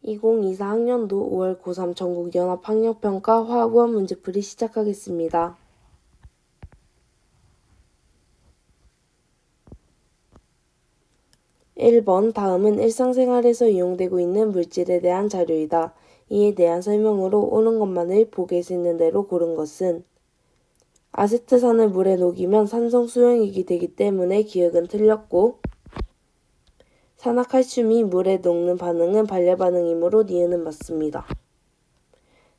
2024 학년도 5월 고3 전국 연합학력평가 화학우원 문제풀이 시작하겠습니다. 1번 다음은 일상생활에서 이용되고 있는 물질에 대한 자료이다. 이에 대한 설명으로 옳은 것만을 보기에서 있는 대로 고른 것은 아세트산을 물에 녹이면 산성 수용액이 되기 때문에 기억은 틀렸고 산화칼슘이 물에 녹는 반응은 반려 반응이므로 니은은 맞습니다.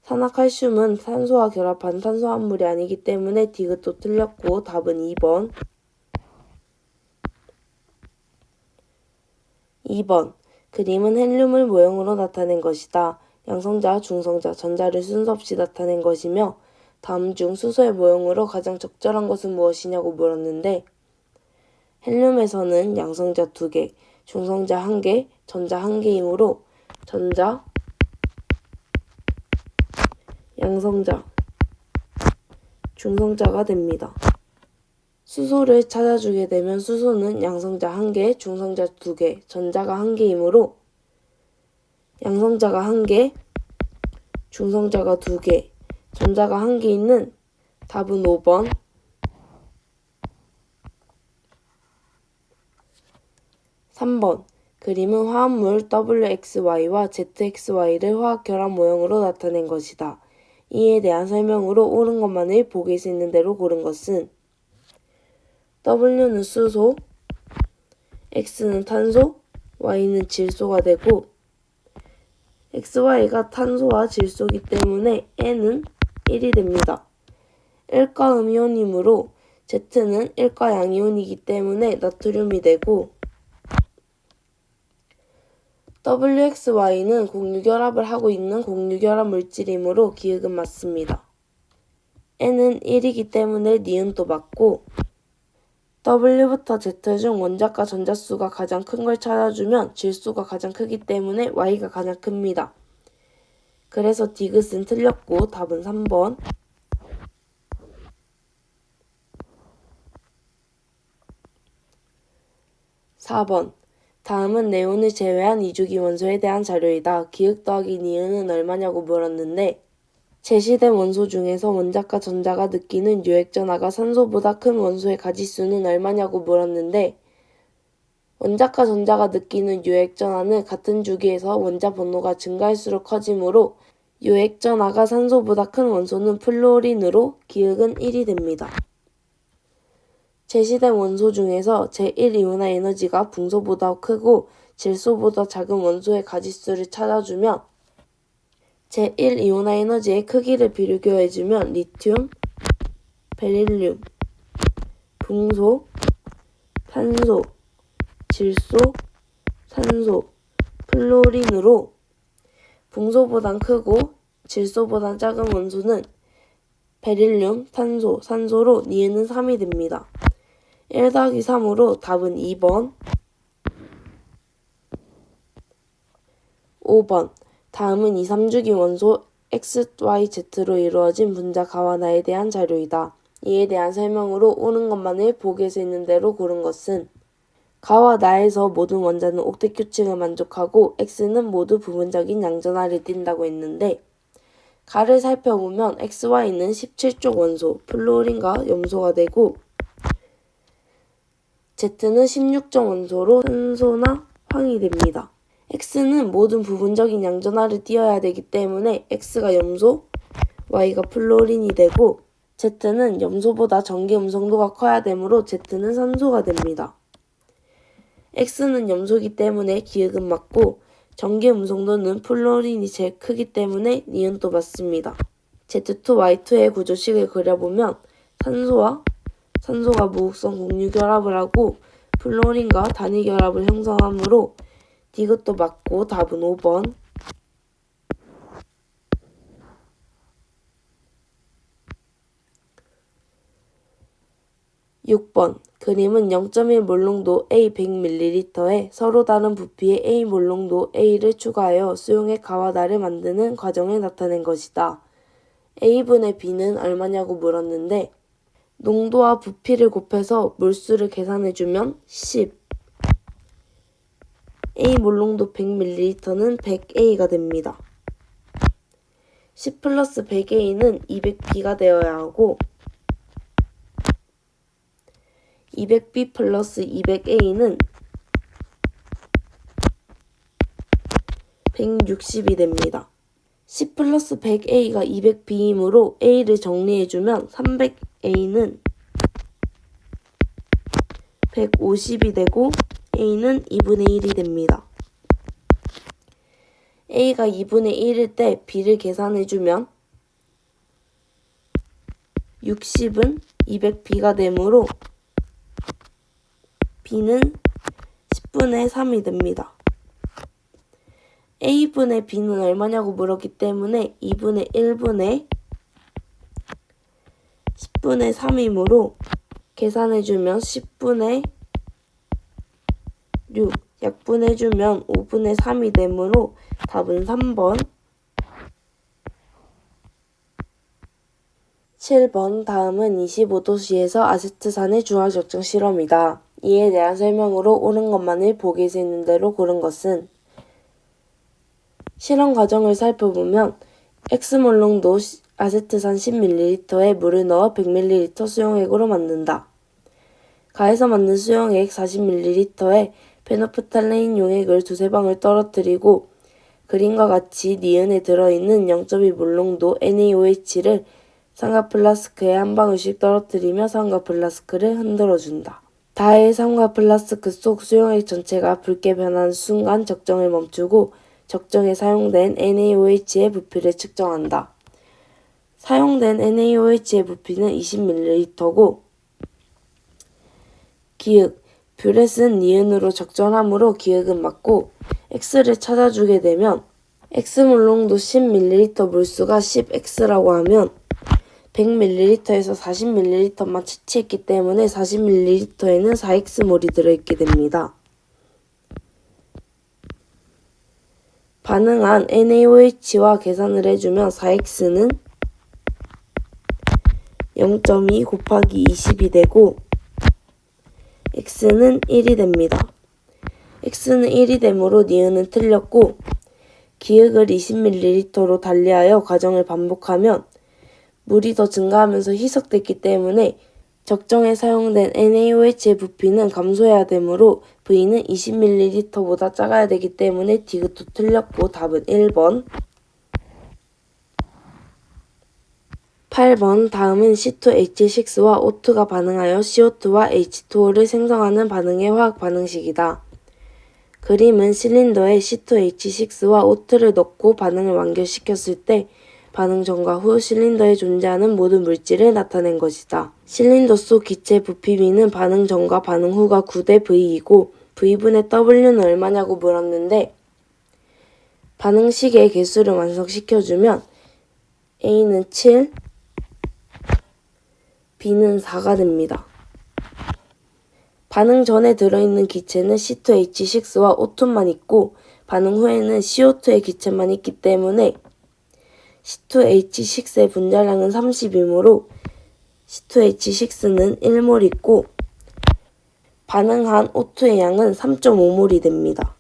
산화칼슘은 산소와 결합한 탄수화물이 아니기 때문에 디귿도 틀렸고 답은 2번. 2번. 그림은 헬륨을 모형으로 나타낸 것이다. 양성자, 중성자, 전자를 순서 없이 나타낸 것이며 다음 중 수소의 모형으로 가장 적절한 것은 무엇이냐고 물었는데 헬륨에서는 양성자 2개, 중성자 1개, 전자 1개이므로 전자, 양성자, 중성자가 됩니다. 수소를 찾아주게 되면 수소는 양성자 1개, 중성자 2개, 전자가 1개이므로 양성자가 1개, 중성자가 2개, 전자가 1개 있는 답은 5번. 3번. 그림은 화합물 WXY와 ZXY를 화학 결합 모형으로 나타낸 것이다. 이에 대한 설명으로 옳은 것만을 보기에서 있는 대로 고른 것은 W는 수소, X는 탄소, Y는 질소가 되고 XY가 탄소와 질소이기 때문에 N은 1이 됩니다. 일가 음이온이므로 Z는 일가 양이온이기 때문에 나트륨이 되고 WXY는 공유결합을 하고 있는 공유결합 물질이므로 기억은 맞습니다. N은 1이기 때문에 니은도 맞고 W부터 Z 중 원자과 전자수가 가장 큰 걸 찾아주면 질수가 가장 크기 때문에 Y가 가장 큽니다. 그래서 디귿은 틀렸고 답은 3번. 4번. 다음은 네온을 제외한 이주기 원소에 대한 자료이다. 기억 더하기 니은은 얼마냐고 물었는데 제시된 원소 중에서 원자과 전자가 느끼는 유액전하가 산소보다 큰 원소의 가지수는 얼마냐고 물었는데 원자과 전자가 느끼는 유액전하는 같은 주기에서 원자 번호가 증가할수록 커지므로 유액전하가 산소보다 큰 원소는 플루오린으로 기억은 1이 됩니다. 제시된 원소 중에서 제1이온화 에너지가 붕소보다 크고 질소보다 작은 원소의 가지수를 찾아주면 제1이온화 에너지의 크기를 비교해주면 리튬, 베릴륨, 붕소, 탄소, 질소, 산소, 플루오린으로 붕소보단 크고 질소보단 작은 원소는 베릴륨, 탄소, 산소로 니은은 3이 됩니다. 1 더하기 3으로 답은 2번. 5번. 다음은 2, 3주기 원소 XYZ로 이루어진 분자 가와나에 대한 자료이다. 이에 대한 설명으로 옳은 것만을 보기에서 있는 대로 고른 것은 가와나에서 모든 원자는 옥텟 규칙을 만족하고 X는 모두 부분적인 양전하를 띈다고 했는데 가를 살펴보면 XY는 17쪽 원소, 플루오린과 염소가 되고 Z는 16쪽 원소로 산소나 황이 됩니다. X는 모든 부분적인 양전하를 띄어야 되기 때문에 X가 염소, Y가 플루오린이 되고 Z는 염소보다 전기 음성도가 커야 되므로 Z는 산소가 됩니다. X는 염소이기 때문에 기억은 맞고 전기 음성도는 플루오린이 제일 크기 때문에 니은도 맞습니다. Z2Y2의 구조식을 그려보면 산소가 무극성 공유결합을 하고 플루오린과 단위결합을 형성하므로 디귿도 맞고 답은 5번. 6번. 그림은 0.1 몰농도 A 100ml에 서로 다른 부피의 A 몰농도 A를 추가하여 수용액 가와나를 만드는 과정을 나타낸 것이다. A분의 B는 얼마냐고 물었는데 농도와 부피를 곱해서 몰수를 계산해주면 10, A 몰롱도 100ml는 100A가 됩니다. 10 플러스 100A는 200B가 되어야 하고 200B 플러스 200A는 160이 됩니다. 10 플러스 100A가 200B이므로 A를 정리해주면 300A는 150이 되고 A는 2분의 1이 됩니다. A가 2분의 1일 때 B를 계산해주면 60은 200B가 되므로 B는 10분의 3이 됩니다. A분의 B는 얼마냐고 물었기 때문에 2분의 1분의 10분의 3이므로 계산해주면 10분의 6, 약분해주면 5분의 3이 되므로 답은 3번. 7번 다음은 25도시에서 아세트산의 중화 적정 실험이다. 이에 대한 설명으로 옳은 것만을 보기에서 있는 대로 고른 것은 실험 과정을 살펴보면 X몰롱도 아세트산 10ml에 물을 넣어 100ml 수용액으로 만든다. 가해서 만든 수용액 40ml에 페노프탈레인 용액을 두세 방울 떨어뜨리고 그림과 같이 니은에 들어있는 0.2 몰롱도 NaOH를 삼각 플라스크에 한 방울씩 떨어뜨리며 삼각 플라스크를 흔들어준다. 다해 삼각 플라스크 속 수용액 전체가 붉게 변하는 순간 적정을 멈추고 적정에 사용된 NaOH의 부피를 측정한다. 사용된 NaOH의 부피는 20ml고 기역, 뷰렛은 니은으로 적절하므로 기역은 맞고 X를 찾아주게 되면 X몰롱도 10ml 물수가 10X라고 하면 100ml에서 40ml만 채취했기 때문에 40ml에는 4X몰이 들어있게 됩니다. 반응한 NaOH와 계산을 해주면 4X는 0.2 곱하기 20이 되고 X는 1이 됩니다. X는 1이 되므로 니은은 틀렸고 기역을 20ml로 달리하여 과정을 반복하면 물이 더 증가하면서 희석됐기 때문에 적정에 사용된 NaOH의 부피는 감소해야 되므로 V는 20ml보다 작아야 되기 때문에 D도 틀렸고 답은 1번. 8번 다음은 C2H6와 O2가 반응하여 CO2와 H2O를 생성하는 반응의 화학 반응식이다. 그림은 실린더에 C2H6와 O2를 넣고 반응을 완결시켰을 때 반응 전과 후 실린더에 존재하는 모든 물질을 나타낸 것이다. 실린더 속 기체 부피 B는 반응 전과 반응 후가 9대 V이고 V분의 W는 얼마냐고 물었는데 반응식의 개수를 완성시켜주면 A는 7, B는 4가 됩니다. 반응 전에 들어있는 기체는 C2H6와 O2만 있고 반응 후에는 CO2의 기체만 있기 때문에 C2H6의 분자량은 30이므로 C2H6는 1몰 있고 반응한 O2의 양은 3.5몰이 됩니다.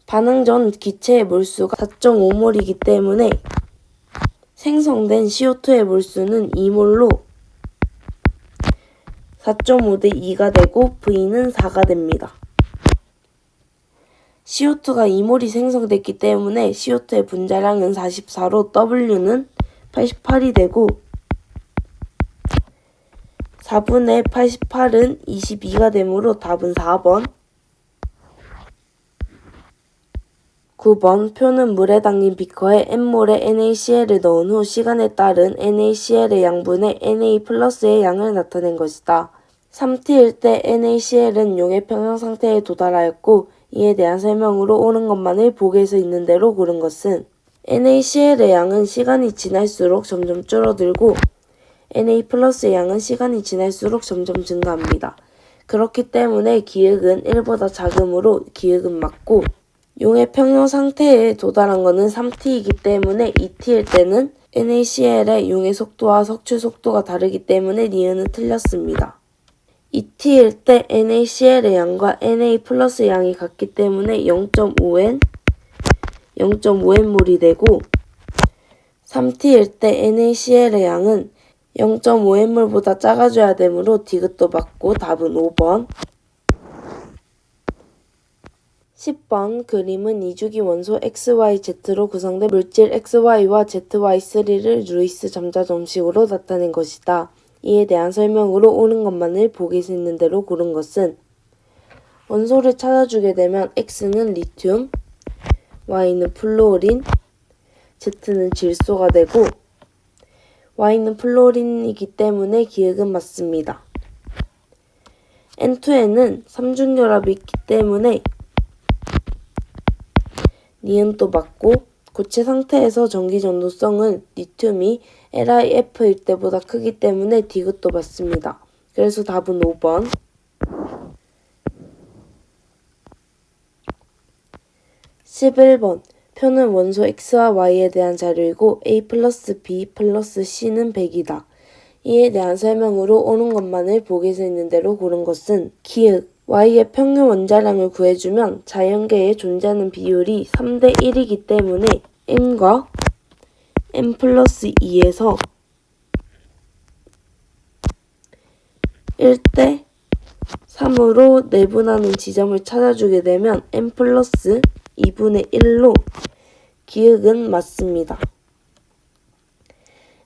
반응 전 기체의 몰수가 4.5몰이기 때문에 생성된 CO2의 몰수는 2몰로 4.5대 2가 되고 V는 4가 됩니다. CO2가 2몰이 생성됐기 때문에 CO2의 분자량은 44로 W는 88이 되고 4분의 88은 22가 되므로 답은 4번. 9번 표는 물에 담긴 비커에 N몰의 NaCl을 넣은 후 시간에 따른 NaCl의 양분의 Na 플러스의 양을 나타낸 것이다. 3T일 때 NaCl은 용의 평형 상태에 도달하였고 이에 대한 설명으로 옳은 것만을 보기에서 있는 대로 고른 것은 NaCl의 양은 시간이 지날수록 점점 줄어들고 Na 플러스의 양은 시간이 지날수록 점점 증가합니다. 그렇기 때문에 기역은 1보다 작으므로 기역은 맞고 용의 평형 상태에 도달한 것은 3T이기 때문에 2T일 때는 NaCl의 용의 속도와 석출 속도가 다르기 때문에 니은은 틀렸습니다. 2t일 때 NaCl의 양과 Na 플러스 양이 같기 때문에 0.5n, 0.5n몰이 되고 3t일 때 NaCl의 양은 0.5n몰보다 작아져야 되므로 디귿도 맞고 답은 5번. 10번 그림은 2주기 원소 XYZ로 구성된 물질 XY와 ZY3를 루이스 잠자 정식으로 나타낸 것이다. 이에 대한 설명으로 옳은 것만을 보기 있는 대로 고른 것은 원소를 찾아주게 되면 X는 리튬, Y는 플로린, Z는 질소가 되고 Y는 플로린이기 때문에 기억은 맞습니다. N2에는 삼중결합이 있기 때문에 니은도 맞고 고체 상태에서 전기 전도성은 리튬이 LiF일 때보다 크기 때문에 디귿도 맞습니다. 그래서 답은 5번. 11번 표는 원소 X와 Y에 대한 자료이고 A 플러스 B 플러스 C는 100이다. 이에 대한 설명으로 옳은 것만을 보기 있는 대로 고른 것은 기역 Y의 평균 원자량을 구해주면 자연계에 존재하는 비율이 3대 1이기 때문에 M과 M 플러스 2에서 1대 3으로 내분하는 지점을 찾아주게 되면 M 플러스 2분의 1로 기역은 맞습니다.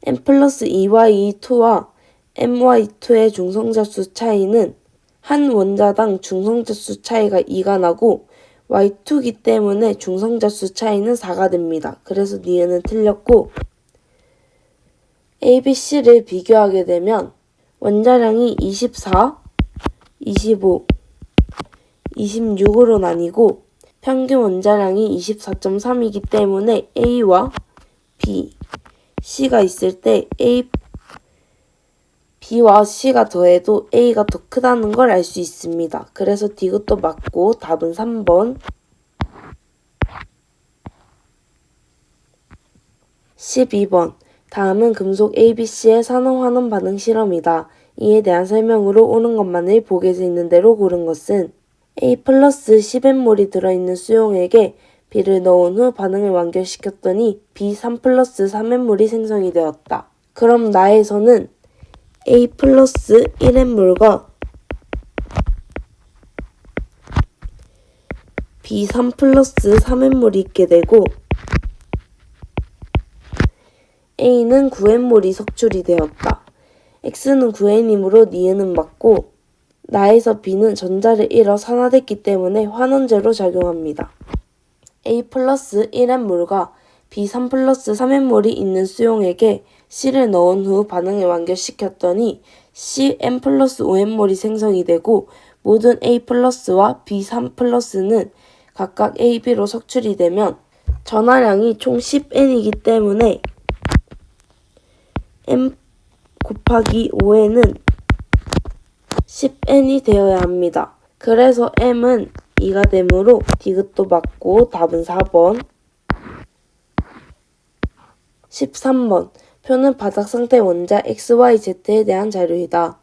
M 플러스 2Y2와 MY2의 중성자수 차이는 한 원자당 중성자수 차이가 2가 나고 Y2기 때문에 중성자수 차이는 4가 됩니다. 그래서 니은은 틀렸고 A, B, C를 비교하게 되면 원자량이 24, 25, 26으로 나뉘고 평균 원자량이 24.3이기 때문에 A와 B, C가 있을 때 B와 C가 더해도 A가 더 크다는 걸 알 수 있습니다. 그래서 디귿도 맞고 답은 3번. 12번 다음은 금속 ABC의 산화환원 반응 실험이다. 이에 대한 설명으로 옳은 것만을 보기에서 있는 대로 고른 것은 A 플러스 10n몰이 들어있는 수용액에 B를 넣은 후 반응을 완결시켰더니 B 3 플러스 3n몰이 생성이 되었다. 그럼 나에서는 A 플러스 1n몰과 B 3 플러스 3n몰이 있게 되고 A는 9n몰이 석출이 되었다. X는 9n이므로 니은은 맞고 나에서 B는 전자를 잃어 산화됐기 때문에 환원제로 작용합니다. A 플러스 1n몰과 B 3 플러스 3n몰이 있는 수용액에 C를 넣은 후 반응을 완결시켰더니 CN 플러스 5n몰이 생성이 되고 모든 A 플러스와 B 3 플러스는 각각 A, B로 석출이 되면 전하량이 총 10n이기 때문에 M 곱하기 5n은 10n이 되어야 합니다. 그래서 M은 2가 되므로 디귿도 맞고 답은 4번. 13번 표는 바닥 상태 원자 XYZ에 대한 자료이다.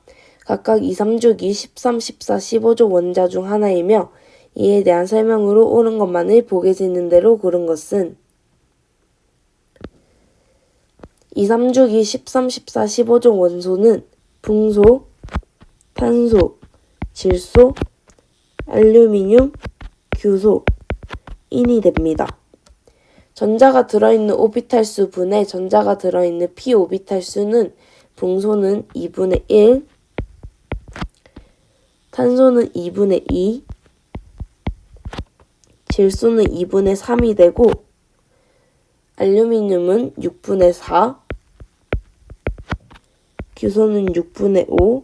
각각 2, 3주기 13, 14, 15조 원자 중 하나이며 이에 대한 설명으로 옳은 것만을 보게 있는 대로 고른 것은 2, 3주기 13, 14, 15종 원소는 붕소, 탄소, 질소, 알루미늄, 규소, 인이 됩니다. 전자가 들어있는 오비탈 수 분의 전자가 들어있는 p 오비탈 수는 붕소는 2분의 1, 탄소는 2분의 2, 질소는 2분의 3이 되고 알루미늄은 6분의 4, 규소는 6분의 5,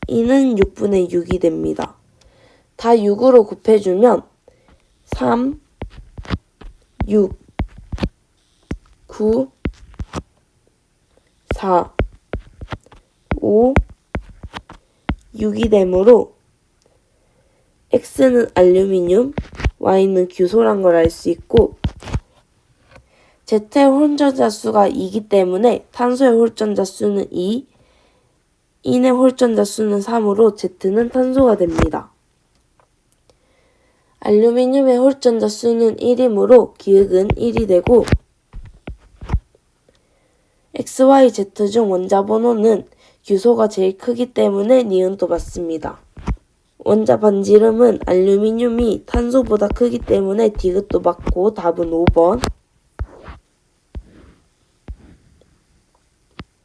인은 6분의 6이 됩니다. 다 6으로 곱해주면 3, 6, 9, 4, 5, 6이 되므로 X는 알루미늄, Y는 규소란 걸 알 수 있고 Z의 홀전자 수가 2이기 때문에 탄소의 홀전자 수는 2, E의 홀전자 수는 3으로 Z는 탄소가 됩니다. 알루미늄의 홀전자 수는 1이므로 기억은 1이 되고 XYZ 중 원자 번호는 규소가 제일 크기 때문에 니은도 맞습니다. 원자 반지름은 알루미늄이 탄소보다 크기 때문에 디귿도 맞고 답은 5번.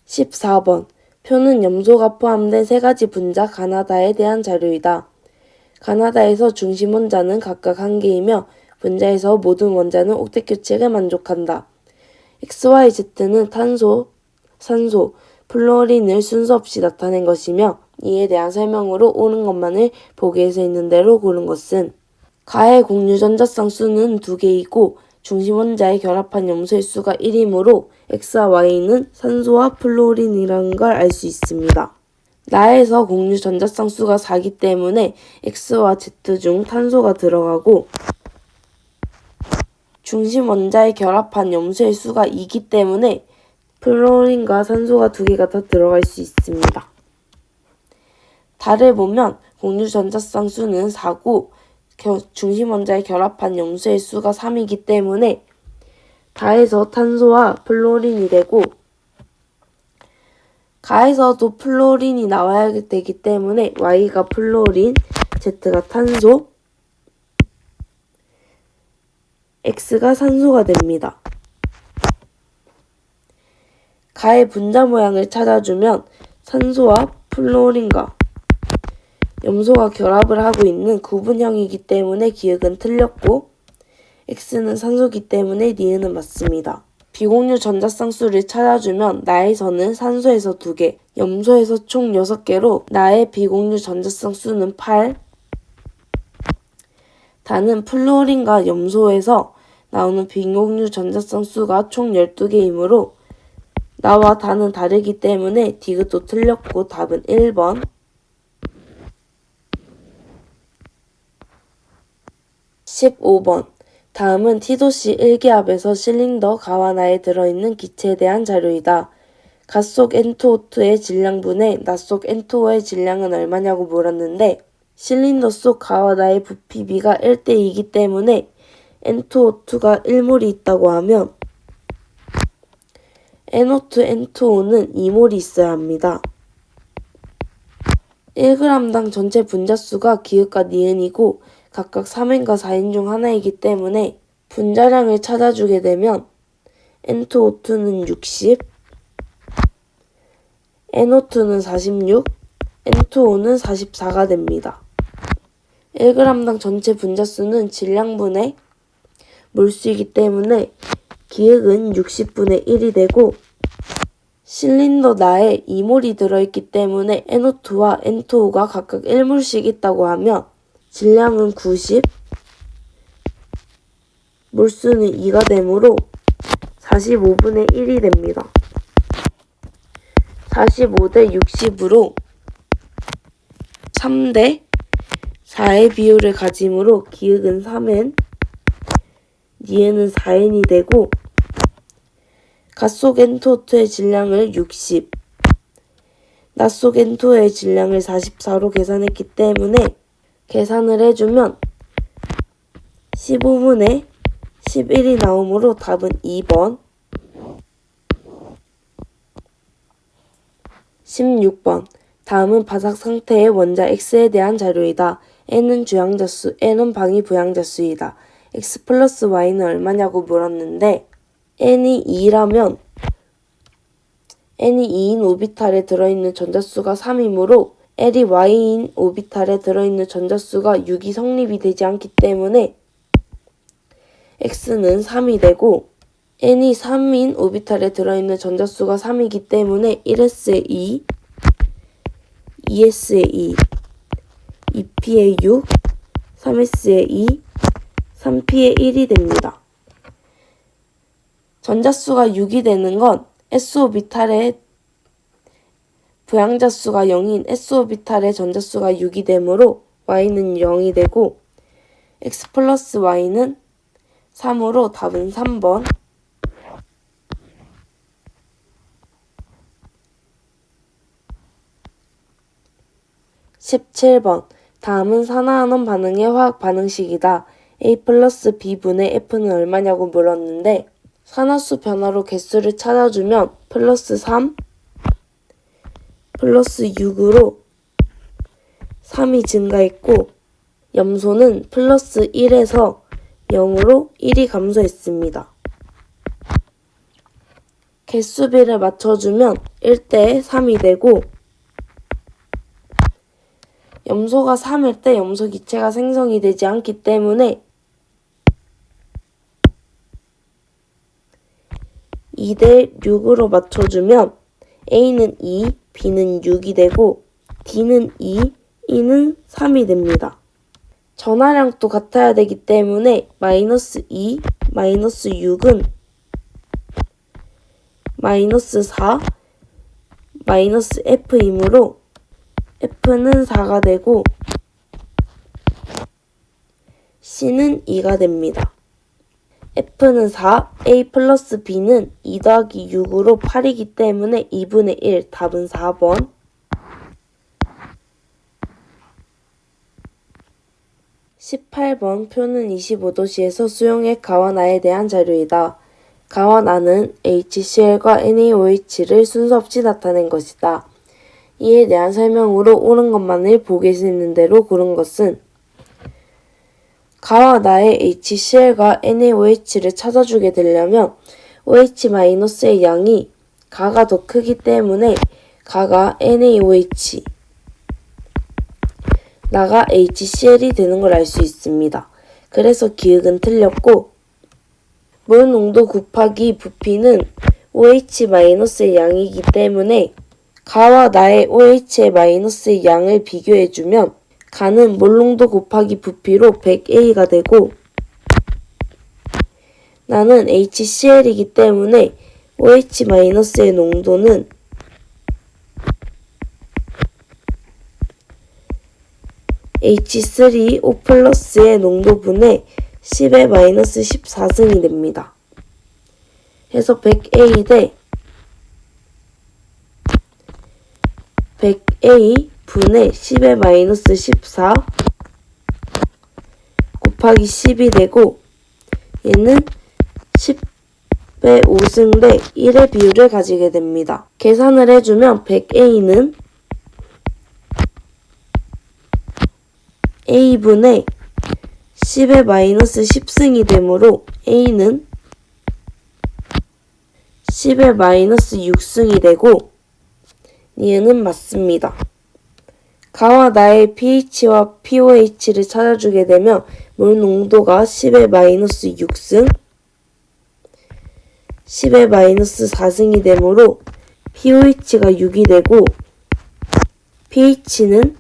14번. 표는 염소가 포함된 3가지 분자 가나다에 대한 자료이다. 가나다에서 중심 원자는 각각 1개이며 분자에서 모든 원자는 옥텟 규칙에 만족한다. XYZ는 탄소, 산소, 플로린을 순서 없이 나타낸 것이며 이에 대한 설명으로 옳은 것만을 보기에서 있는 대로 고른 것은 가의 공유 전자쌍 수는 2개이고 중심 원자에 결합한 염소의 수가 1이므로 X와 Y는 산소와 플로린이라는 걸 알 수 있습니다. 나에서 공유 전자쌍 수가 4기 때문에 X와 Z 중 탄소가 들어가고 중심 원자에 결합한 염소의 수가 2기 때문에 플로린과 산소가 2개가 더 들어갈 수 있습니다. 달을 보면 공유 전자쌍 수는 4고 중심 원자에 결합한 염소의 수가 3이기 때문에 다에서 탄소와 플로린이 되고 가에서도 플로린이 나와야 되기 때문에 Y가 플로린, Z가 탄소, X가 산소가 됩니다. 가의 분자 모양을 찾아주면 산소와 플로린과 염소가 결합을 하고 있는 구분형이기 때문에 기억은 틀렸고 X는 산소기 때문에 니은은 맞습니다. 비공유 전자쌍수를 찾아주면 나에서는 산소에서 2개, 염소에서 총 6개로 나의 비공유 전자쌍수는 8, 다는 플로린과 염소에서 나오는 비공유 전자쌍수가 총 12개이므로 나와 다는 다르기 때문에 디귿도 틀렸고 답은 1번. 15번. 다음은 T도시 1기압에서 실린더 가와 나에 들어있는 기체에 대한 자료이다. 가 속 N2O2의 질량분의 나 속 N2O의 질량은 얼마냐고 물었는데 실린더 속 가와 나의 부피비가 1대2이기 때문에 N2O2가 1몰이 있다고 하면 NO2, N2O는 2몰이 있어야 합니다. 1g당 전체 분자수가 기읍과 니은이고 각각 3N과 4N 중 하나이기 때문에 분자량을 찾아주게 되면 N2O2는 60, NO2는 46, N2O는 44가 됩니다. 1g당 전체 분자수는 질량분의 몰수이기 때문에 기획은 60분의 1이 되고 실린더 나에 2몰이 들어있기 때문에 NO2와 N2O가 각각 1몰씩 있다고 하면 질량은 90, 몰수는 2가 되므로 45분의 1이 됩니다. 45대 60으로 3대 4의 비율을 가지므로 기역은 3N, 니은은 4N이 되고 가 속 N2O2의 질량을 60, 나 속 N2O의 질량을 44로 계산했기 때문에 계산을 해주면 15분의 11이 나오므로 답은 2번. 16번. 다음은 바삭 상태의 원자 X에 대한 자료이다. N은 주양자수, N은 방위 부양자수이다. X 플러스 Y는 얼마냐고 물었는데 N이 2라면 N이 2인 오비탈에 들어있는 전자수가 3이므로 L이 Y인 오비탈에 들어있는 전자수가 6이 성립이 되지 않기 때문에 X는 3이 되고 N이 3인 오비탈에 들어있는 전자수가 3이기 때문에 1S에 2, 2S에 2, 2P에 6, 3S에 2, 3P에 1이 됩니다. 전자수가 6이 되는 건 S오비탈의 부양자수가 0인 S오비탈의 전자수가 6이 되므로 Y는 0이 되고 X 플러스 Y는 3으로 답은 3번. 17번. 다음은 산화환원 반응의 화학 반응식이다. A 플러스 B분의 F는 얼마냐고 물었는데 산화수 변화로 개수를 찾아주면 플러스 3, 플러스 6으로 3이 증가했고 염소는 플러스 1에서 0으로 1이 감소했습니다. 개수비를 맞춰주면 1대 3이 되고 염소가 3일 때 염소 기체가 생성이 되지 않기 때문에 2대 6으로 맞춰주면 A는 2, B는 6이 되고 D는 2, E는 3이 됩니다. 전하량도 같아야 되기 때문에 마이너스 2, 마이너스 6은 마이너스 4, 마이너스 F이므로 F는 4가 되고 C는 2가 됩니다. F는 4, A 플러스 B는 2 더하기 6으로 8이기 때문에 2분의 1, 답은 4번. 18번. 표는 25도씨에서 수용액 가와 나에 대한 자료이다. 가와 나는 HCl과 NaOH를 순서 없이 나타낸 것이다. 이에 대한 설명으로 옳은 것만을 보기 있는 대로 고른 것은 가와 나의 HCl과 NaOH를 찾아주게 되려면 OH-의 양이 가가 더 크기 때문에 가가 NaOH, 나가 HCl이 되는 걸 알 수 있습니다. 그래서 기억은 틀렸고 물 농도 곱하기 부피는 OH-의 양이기 때문에 가와 나의 OH의 양을 비교해주면 가는 몰농도 곱하기 부피로 100A가 되고 나는 HCl이기 때문에 OH-의 농도는 H3O 플러스의 농도분의 10의 마이너스 14승이 됩니다. 해서 100A 대 100A 분의 10의 마이너스 14 곱하기 10이 되고 얘는 10의 5승 대 1의 비율을 가지게 됩니다. 계산을 해주면 100A는 A분의 10의 마이너스 10승이 되므로 A는 10의 마이너스 6승이 되고 니은은 맞습니다. 가와 나의 pH와 pOH를 찾아주게 되면 물 농도가 10의 마이너스 6승, 10의 마이너스 4승이 되므로 pOH가 6이 되고 pH는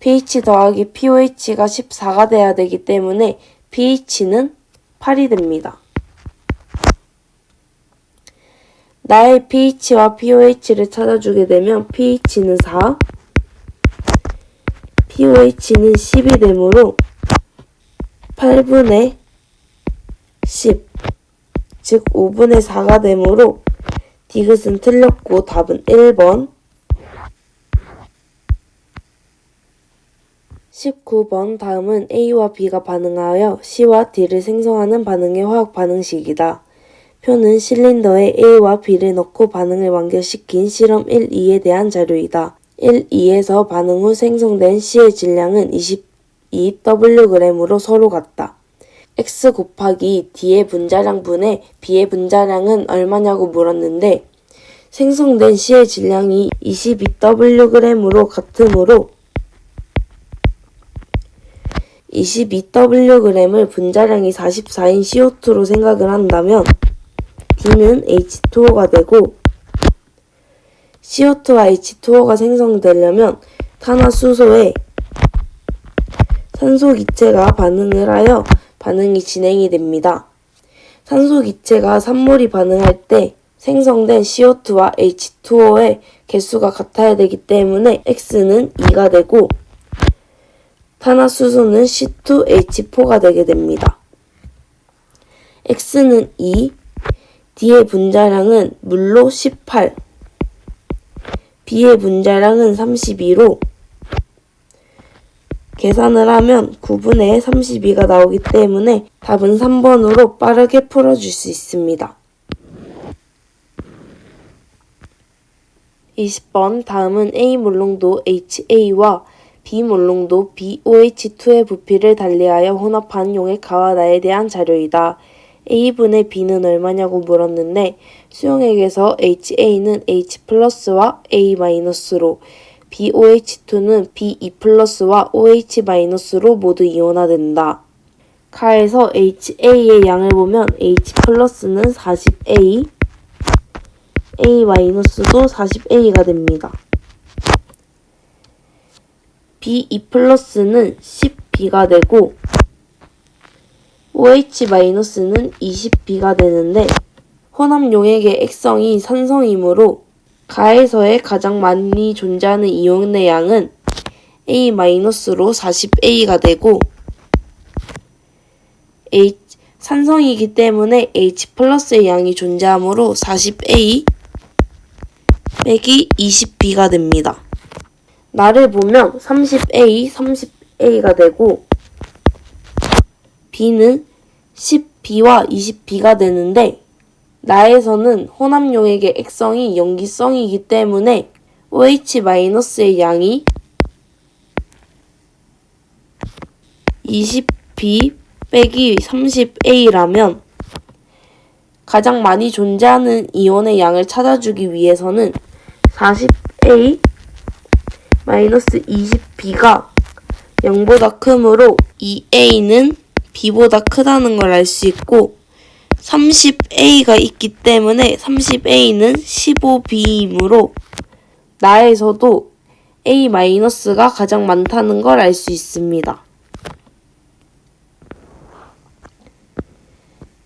pH 더하기 pOH가 14가 돼야 되기 때문에 pH는 8이 됩니다. 나의 pH와 pOH를 찾아주게 되면 pH는 4, pOH는 10이 되므로 8분의 10, 즉 5분의 4가 되므로 디귿은 틀렸고 답은 1번. 19번. 다음은 A와 B가 반응하여 C와 D를 생성하는 반응의 화학 반응식이다. 표는 실린더에 A와 B를 넣고 반응을 완결시킨 실험 1, 2에 대한 자료이다. 1, 2에서 반응 후 생성된 C의 질량은 22Wg으로 서로 같다. X 곱하기 D의 분자량 분의 B의 분자량은 얼마냐고 물었는데 생성된 C의 질량이 22Wg으로 같으므로 22Wg을 분자량이 44인 CO2로 생각을 한다면 D는 H2O가 되고 CO2와 H2O가 생성되려면 탄화수소에 산소 기체가 반응을 하여 반응이 진행이 됩니다. 산소 기체가 산몰이 반응할 때 생성된 CO2와 H2O의 개수가 같아야 되기 때문에 X는 2가 되고 탄화수소는 C2H4가 되게 됩니다. X는 2, D의 분자량은 물로 18, B의 분자량은 32로 계산을 하면 9분의 32가 나오기 때문에 답은 3번으로 빠르게 풀어줄 수 있습니다. 20번 다음은 A 몰롱도 HA와 B 몰롱도 BOH2의 부피를 달리하여 혼합한 용액 가와나에 대한 자료이다. A분의 B는 얼마냐고 물었는데 수용액에서 HA는 H 플러스와 A 마이너스로 BOH2는 B2 플러스와 OH 마이너스로 모두 이온화된다. 가에서 HA의 양을 보면 H 플러스는 40A, A 마이너스도 40A가 됩니다. B2 플러스는 10B가 되고 OH 마이너스는 20B가 되는데 혼합 용액의 액성이 산성이므로 가에서의 가장 많이 존재하는 이온의 양은 A 마이너스로 40A가 되고 산성이기 때문에 H 플러스의 양이 존재하므로 40A 빼기 20B가 됩니다. 나를 보면 30A, 30A가 되고 B는 10B와 20B가 되는데 나에서는 혼합 용액의 액성이 염기성이기 때문에 OH-의 양이 20B 빼기 30A라면 가장 많이 존재하는 이온의 양을 찾아주기 위해서는 40A 마이너스 20B가 0보다 크므로 2A는 B보다 크다는 걸 알 수 있고 30A가 있기 때문에 30A는 15B이므로 나에서도 A-가 가장 많다는 걸 알 수 있습니다.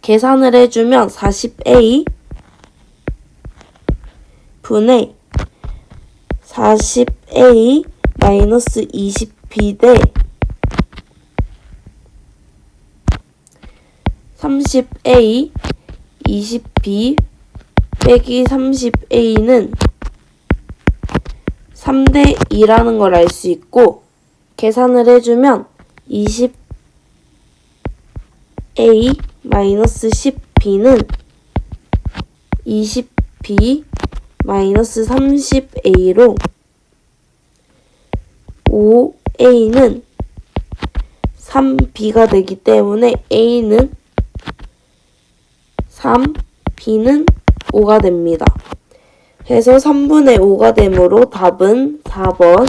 계산을 해주면 40A 분의 40A 마이너스 20B 대 30A 20B 빼기 30A는 3대 2라는 걸 알 수 있고 계산을 해주면 20A 마이너스 10B는 20B 마이너스 30A로 5A는 3B가 되기 때문에 A는 3, B는 5가 됩니다. 해서 3분의 5가 되므로 답은 4번